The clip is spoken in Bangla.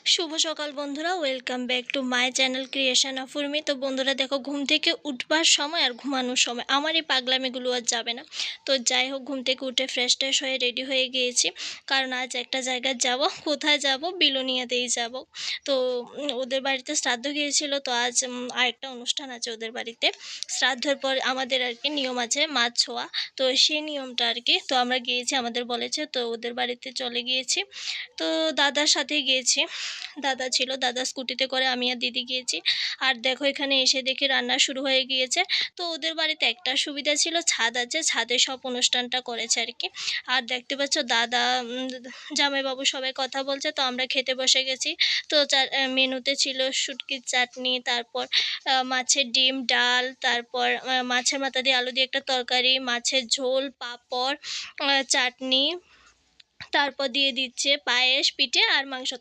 শুভ সকাল বন্ধুরা, welcome back to my channel creation of Urmi. তো বন্ধুরা দেখো, ঘুম থেকে উঠবার সময় আর ঘুমানোর সময় আমার এই পাগলামিগুলো আর যাবে না। তো যাই হোক, ঘুম থেকে উঠে ফ্রেশ ট্রেশ হয়ে রেডি হয়ে গিয়েছি, কারণ আজ একটা জায়গায় যাব। কোথায় যাব? বিলোনিয়াতেই যাব। তো ওদের বাড়িতে শ্রাদ্ধ গিয়েছিল, তো আজ আরেকটা অনুষ্ঠান আছে ওদের বাড়িতে। শ্রাদ্ধের পর আমাদের আর কি নিয়ম আছে মাছ ছোঁয়া, তো সেই নিয়মটা আর কি। তো আমরা গিয়েছি, আমাদের বলেছে, তো ওদের বাড়িতে চলে গিয়েছি। তো দাদার সাথে গিয়েছি, দাদা ছিল, দাদা স্কুটিতে করে আমি আর দিদি গিয়েছি। আর দেখো, এখানে এসে দেখি রান্না শুরু হয়ে গিয়েছে। তো ওদের বাড়িতে একটা সুবিধা ছিল, ছাদ আছে, ছাদে সব অনুষ্ঠানটা করেছে আর কি। আর দেখতে পাচ্ছ দাদা, জামাইবাবু সবাই কথা বলছে, তো আমরা খেতে বসে গেছি। তো মেনুতে ছিল শুটকির চাটনি, তারপর মাছের ডিম ডাল, তারপর মাছের মাথা দিয়ে আলু দিয়ে একটা তরকারি, মাছের ঝোল, পাঁপড়, চাটনি, তারপর দিয়ে দিচ্ছে পায়েস, পিঠে আর মাংস